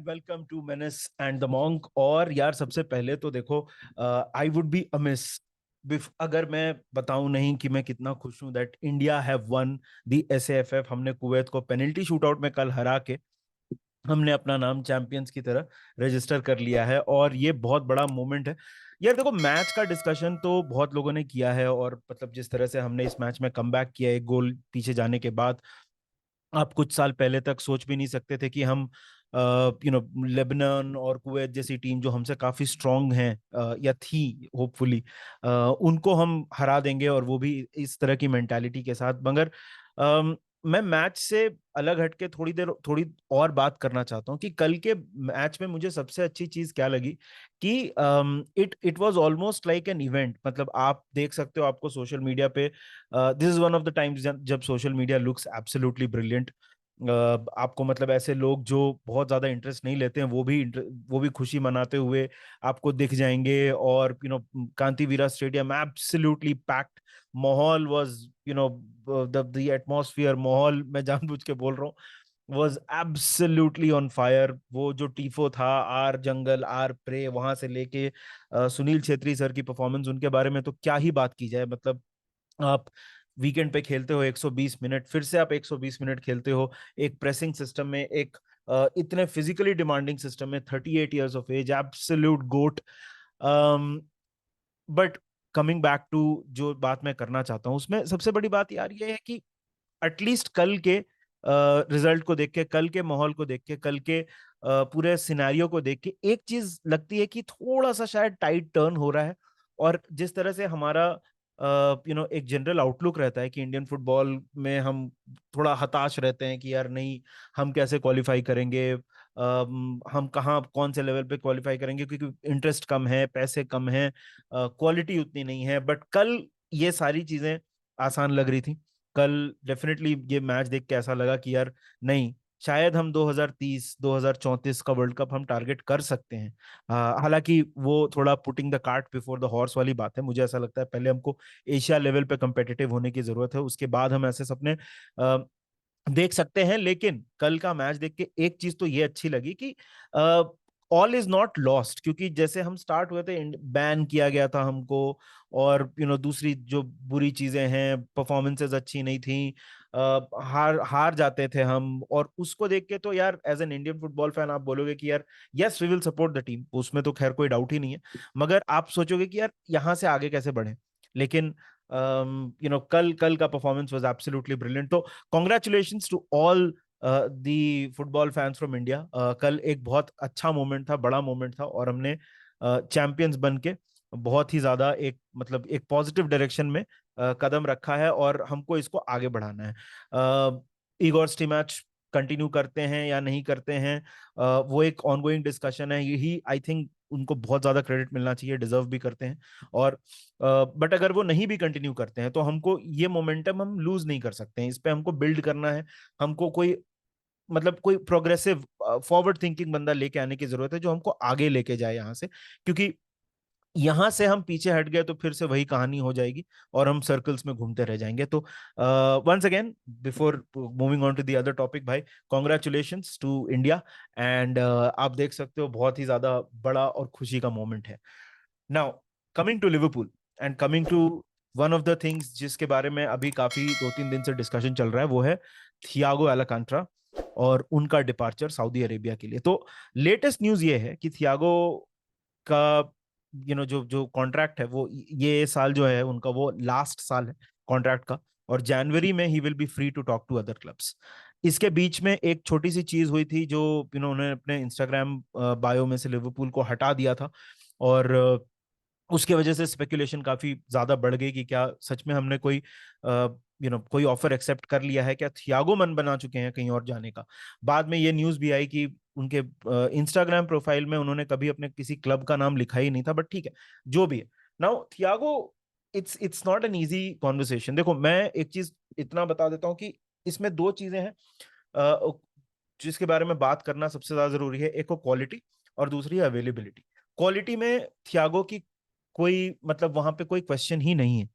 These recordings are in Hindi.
And welcome to menace and the monk. और यार सबसे पहले तो देखो, आई वुड बी अमिस अगर मैं बताऊं नहीं कि मैं कितना खुश हूं that India have won the SAFF. हमने कुवैत को पेनल्टी शूटआउट में कल हरा के हमने अपना नाम चैंपियंस की तरह रजिस्टर कर लिया है, और ये बहुत बड़ा मोमेंट है। यार देखो, मैच का डिस्कशन तो बहुत लोगों ने किया है, और मतलब जिस तरह से हमने इस मैच में कमबैक किया एक गोल पीछे जाने के बाद, आप कुछ साल पहले तक सोच भी नहीं सकते थे कि हम लेबनान और कुवैत जैसी टीम जो हमसे काफी स्ट्रांग हैं, या थी होपफुली, उनको हम हरा देंगे, और वो भी इस तरह की मेंटालिटी के साथ। मगर मैं मैच से अलग हटके थोड़ी और बात करना चाहता हूँ कि कल के मैच में मुझे सबसे अच्छी चीज क्या लगी कि it it was almost like an event. मतलब आप देख सकते हो, आपको सोशल मीडिया पे, this is one of the times जब social media looks absolutely brilliant. आपको मतलब ऐसे लोग जो बहुत ज्यादा इंटरेस्ट नहीं लेते हैं, वो भी खुशी मनाते हुए आपको दिख जाएंगे। और कांतिवीरा स्टेडियम एब्सोल्युटली पैक्ड। माहौल वाज, द एटमॉस्फेयर, माहौल मैं जानबूझ के बोल रहा हूँ, was absolutely on fire। वो जो टीफो था, आर जंगल आर प्रे, वहां से लेके सुनील छेत्री सर की परफॉर्मेंस, उनके बारे में तो क्या ही बात की जाए। मतलब आप वीकेंड पे खेलते हो 120 मिनट, फिर से आप 120 मिनट खेलते हो एक प्रेसिंग सिस्टम में, एक इतने फिजिकली डिमांडिंग सिस्टम में, 38 years of age, absolute GOAT. But coming back to जो बात मैं करना चाहता हूँ, उसमें सबसे बड़ी बात यार ये है कि एटलीस्ट कल के रिजल्ट को देख के, कल के माहौल को देख के, कल के पूरे सिनेरियो को देख के एक चीज लगती है कि थोड़ा सा शायद टाइट टर्न हो रहा है। और जिस तरह से हमारा एक जनरल आउटलुक रहता है कि इंडियन फुटबॉल में हम थोड़ा हताश रहते हैं कि यार नहीं, हम कैसे क्वालिफाई करेंगे, हम कहाँ कौन से लेवल पे क्वालिफाई करेंगे, क्योंकि इंटरेस्ट कम है, पैसे कम है, क्वालिटी उतनी नहीं है। बट कल ये सारी चीजें आसान लग रही थी। कल डेफिनेटली ये मैच देख के ऐसा लगा कि यार नहीं, शायद हम 2030 2034 का वर्ल्ड कप हम टारगेट कर सकते हैं। हालांकि वो थोड़ा putting the cart before the horse वाली बात है। मुझे ऐसा लगता है पहले हमको एशिया लेवल पे competitive होने की जरूरत है, उसके बाद हम ऐसे सपने देख सकते हैं। लेकिन कल का मैच देख के एक चीज तो ये अच्छी लगी कि ऑल इज नॉट लॉस्ट, क्योंकि जैसे हम स्टार्ट हुए थे बैन किया गया था हमको, और दूसरी जो बुरी चीजें हैं, परफॉर्मेंसेज अच्छी नहीं थी, हार हार जाते थे हम, और उसको देख के तो यार as an Indian football fan आप बोलोगे कि यार yes we will support the team, उसमें तो खैर कोई डाउट ही नहीं है। मगर आप सोचोगे कि यार यहाँ से आगे कैसे बढ़े। लेकिन कल कल का परफॉर्मेंस वाज एब्सोल्युटली ब्रिलियंट। तो congratulations to all the football fans from India. कल एक बहुत अच्छा मोमेंट था, बड़ा मोमेंट था, और हमने चैंपियंस बन के बहुत ही ज्यादा एक मतलब एक पॉजिटिव डायरेक्शन में कदम रखा है, और हमको इसको आगे बढ़ाना है। ईगोर स्टीमैच कंटिन्यू करते हैं या नहीं करते हैं, वो एक ऑनगोइंग डिस्कशन है। यही आई थिंक उनको बहुत ज्यादा क्रेडिट मिलना चाहिए, डिजर्व भी करते हैं। और बट अगर वो नहीं भी कंटिन्यू करते हैं तो हमको ये मोमेंटम हम लूज नहीं कर सकते हैं, इस पे हमको बिल्ड करना है। हमको कोई मतलब कोई प्रोग्रेसिव फॉरवर्ड थिंकिंग बंदा लेके आने की जरूरत है जो हमको आगे लेके जाए यहाँ से, क्योंकि यहां से हम पीछे हट गए तो फिर से वही कहानी हो जाएगी, और हम सर्कल्स में घूमते रह जाएंगे। तो once again, before moving on to the other topic, भाई कॉन्ग्रेचुलेशंस टू इंडिया। एंड आप देख सकते हो बहुत ही ज्यादा बड़ा और खुशी का मोमेंट है। Now coming to Liverpool, and coming to one of the things जिसके बारे में अभी काफी 2-3 दिन से डिस्कशन चल रहा है, वो है थियागो एलाकांट्रा और उनका डिपार्चर सऊदी अरेबिया के लिए। तो लेटेस्ट न्यूज ये है कि थियागो का जो जो कॉन्ट्रैक्ट है, वो ये साल जो है उनका, वो लास्ट साल है कॉन्ट्रैक्ट का, और जनवरी में ही will be free to talk to other clubs. इसके बीच में एक छोटी सी चीज हुई थी जो उन्होंने अपने इंस्टाग्राम बायो में से लिवरपूल को हटा दिया था, और उसके वजह से स्पेकुलेशन काफी ज्यादा बढ़ गई कि क्या सच में हमने कोई कोई ऑफर एक्सेप्ट कर लिया है, क्या थियागो मन बना चुके हैं कहीं और जाने का। बाद में ये न्यूज भी आई कि उनके इंस्टाग्राम प्रोफाइल में उन्होंने कभी अपने किसी क्लब का नाम लिखा ही नहीं था, बट ठीक है, जो भी है। Now Thiago, it's not an easy conversation. देखो, मैं एक चीज इतना बता देता हूँ कि इसमें दो चीजें हैं जिसके बारे में बात करना सबसे ज्यादा जरूरी है। एक को क्वालिटी, और दूसरी है अवेलेबिलिटी। क्वालिटी में थियागो की कोई मतलब वहां पे कोई क्वेश्चन ही नहीं है।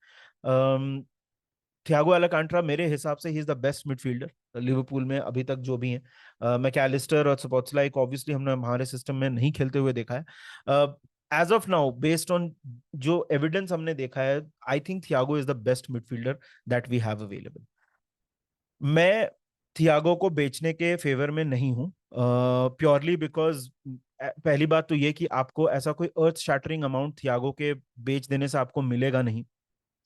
थियागो अलेकांट्रा मेरे हिसाब से he is the best midfielder Liverpool में अभी तक जो भी है। मैकएलिस्टर और सपोर्ट्सलाई को ऑब्वियसली हमने हमारे सिस्टम में नहीं खेलते हुए देखा है। As of now based on जो एविडेंस हमने देखा है, I think Thiago is the best midfielder that we have available. मैं थियागो को बेचने के फेवर में नहीं हूं, प्योरली बिकॉज पहली बात तो ये कि आपको ऐसा कोई अर्थ शैटरिंग अमाउंट थियागो के बेच देने से आपको मिलेगा नहीं।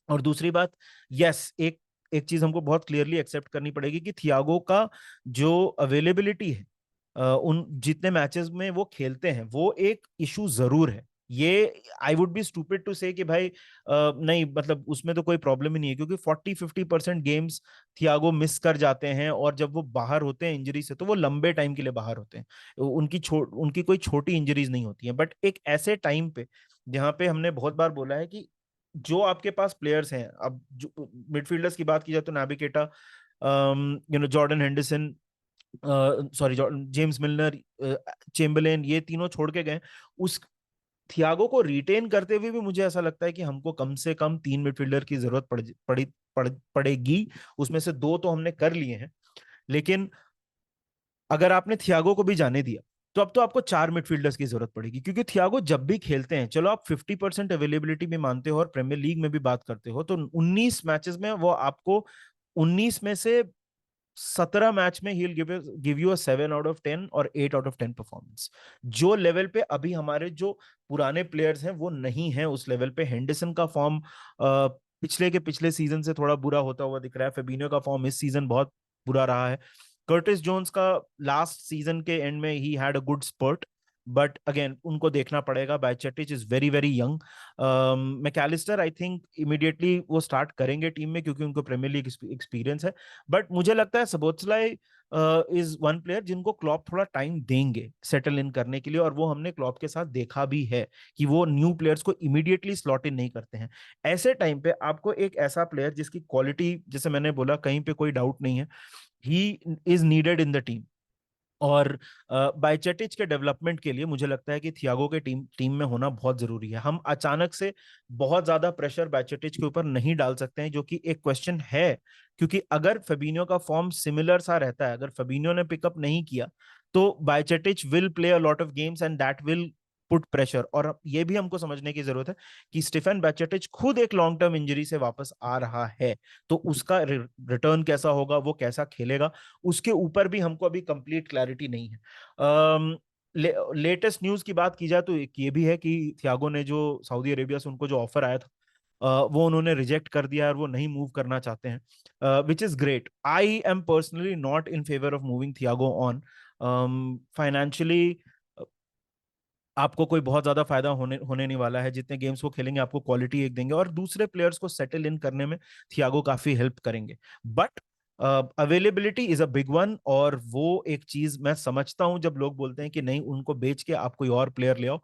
और दूसरी बात, यस, एक एक चीज हमको बहुत क्लियरली एक्सेप्ट करनी पड़ेगी कि थियागो का जो अवेलेबिलिटी है उन जितने मैचेस में वो खेलते हैं वो एक इशू जरूर है। ये I would be stupid to say कि भाई नहीं, मतलब उसमें तो कोई प्रॉब्लम ही नहीं है, क्योंकि 40-50% गेम्स थियागो मिस कर जाते हैं, और जब वो बाहर होते हैं इंजरी से तो वो लंबे टाइम के लिए बाहर होते हैं। उनकी कोई छोटी इंजरीज नहीं होती हैं, बट एक ऐसे टाइम पे जहाँ पे हमने बहुत बार बोला है कि जो आपके पास प्लेयर्स हैं, अब जो मिडफील्डर्स की बात की जाए तो नाबी केटा, Jordan Henderson, sorry James मिलनर, Chamberlain, ये तीनों छोड़ के गए। उस थियागो को रिटेन करते हुए भी मुझे ऐसा लगता है कि हमको कम से कम 3 मिडफील्डर की जरूरत पड़ेगी। उसमें से 2 तो हमने कर लिए हैं, लेकिन अगर आपने थियागो को भी जाने दिया तो अब तो आपको 4 मिडफील्डर्स की जरूरत पड़ेगी, क्योंकि थियागो जब भी खेलते हैं, चलो आप 50% अवेलेबिलिटी भी मानते हो और प्रीमियर लीग में भी बात करते हो, तो 19 मैचेस में वो आपको 19 में से 17 मैच में ही give you a 7 out of 10 और 8 आउट ऑफ 10 परफॉर्मेंस। जो लेवल पे अभी हमारे जो पुराने प्लेयर्स हैं वो नहीं है उस लेवल पे। हेंडरसन का फॉर्म पिछले के पिछले सीजन से थोड़ा बुरा होता हुआ दिख रहा है। फेबिनियो का फॉर्म इस सीजन बहुत बुरा रहा है। कर्टिस जोन्स का लास्ट सीजन के एंड में ही had a good spurt, but again उनको देखना पड़ेगा। Bajcetic is very very young. Mac Allister I think immediately वो स्टार्ट करेंगे टीम में, क्योंकि उनको प्रीमियर लीग एक्सपीरियंस है। बट मुझे लगता है सबोत्सलाई इज वन प्लेयर जिनको क्लॉप थोड़ा टाइम देंगे सेटल इन करने के लिए, और वो हमने क्लॉप के साथ देखा भी है कि वो न्यू प्लेयर्स को इमीडिएटली स्लॉट इन नहीं करते हैं। ऐसे टाइम पे आपको एक ऐसा प्लेयर जिसकी क्वालिटी, जैसे मैंने बोला, कहीं पे कोई डाउट नहीं है, he is needed in the team. और बायचेटिच के डेवलपमेंट के लिए मुझे लगता है कि थियागो के टीम टीम में होना बहुत जरूरी है। हम अचानक से बहुत ज्यादा प्रेशर बायचेटिच के ऊपर नहीं डाल सकते हैं, जो कि एक क्वेश्चन है, क्योंकि अगर फेबिनियो का फॉर्म सिमिलर सा रहता है, अगर फेबिनियो ने पिकअप नहीं किया, तो Bajcetic will play a lot of games and that will put pressure. और ये भी हमको समझने की जरूरत है कि स्टीफन बायचेटिच खुद एक लॉन्ग टर्म इंजरी से वापस आ रहा है, तो उसका रिटर्न कैसा होगा, वो कैसा खेलेगा, उसके ऊपर भी हमको अभी कंप्लीट क्लैरिटी नहीं है। लेटेस्ट न्यूज की बात की जाए तो एक ये भी है कि थियागो ने जो सऊदी अरेबिया से उनको जो ऑफर आया था, वो उन्होंने रिजेक्ट कर दिया और वो नहीं मूव करना चाहते हैं, which is great. I am personally not in favour of moving Thiago on. Financially आपको कोई बहुत ज्यादा फायदा होने होने नहीं वाला है। जितने गेम्स वो खेलेंगे आपको क्वालिटी एक देंगे, और दूसरे प्लेयर्स को सेटल इन करने में थियागो काफी हेल्प करेंगे। But availability is a big one, और वो एक चीज मैं समझता हूं जब लोग बोलते हैं कि नहीं, उनको बेच के आप कोई और प्लेयर ले आओ,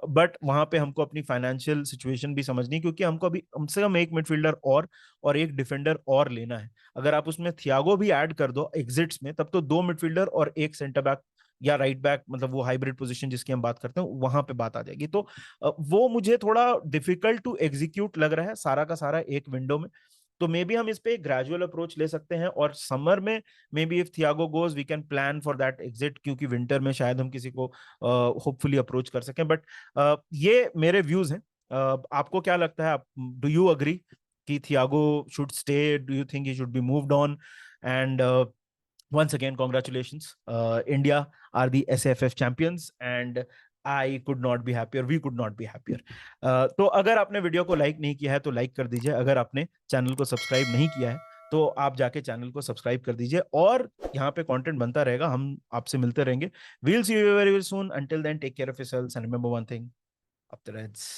बट वहां पे हमको अपनी फाइनेंशियल सिचुएशन भी समझनी है, क्योंकि हमको अभी कम से कम एक मिडफील्डर और एक डिफेंडर और लेना है। अगर आप उसमें थियागो भी ऐड कर दो एग्जिट्स में, तब तो 2 मिडफील्डर और एक सेंटर बैक या राइट बैक, मतलब वो हाइब्रिड पोजीशन जिसकी हम बात करते हैं, वहां पे बात आ जाएगी। तो वो मुझे थोड़ा डिफिकल्ट टू एग्जीक्यूट लग रहा है सारा का सारा एक विंडो में। तो मे बी हम इस पे एक ग्रेजुअल अप्रोच ले सकते हैं, और समर में maybe if Thiago goes we can plan for that exit, क्योंकि विंटर में शायद हम किसी को होपफुली अप्रोच कर सकें। बट ये मेरे व्यूज हैं। आपको क्या लगता है? आप डू यू अग्री कि Thiago should stay? Do you think he should be moved on? And once again, congratulations. India are the SFF champions, and I could not be happier. We could not be happier. तो अगर आपने वीडियो को लाइक नहीं किया है तो लाइक कर दीजिए। अगर आपने चैनल को सब्सक्राइब नहीं किया है तो आप जाके चैनल को सब्सक्राइब कर दीजिए, और यहाँ पे कंटेंट बनता रहेगा, हम आपसे मिलते रहेंगे। We'll see you very soon. Until then, take care of yourselves and remember one thing: up the Reds.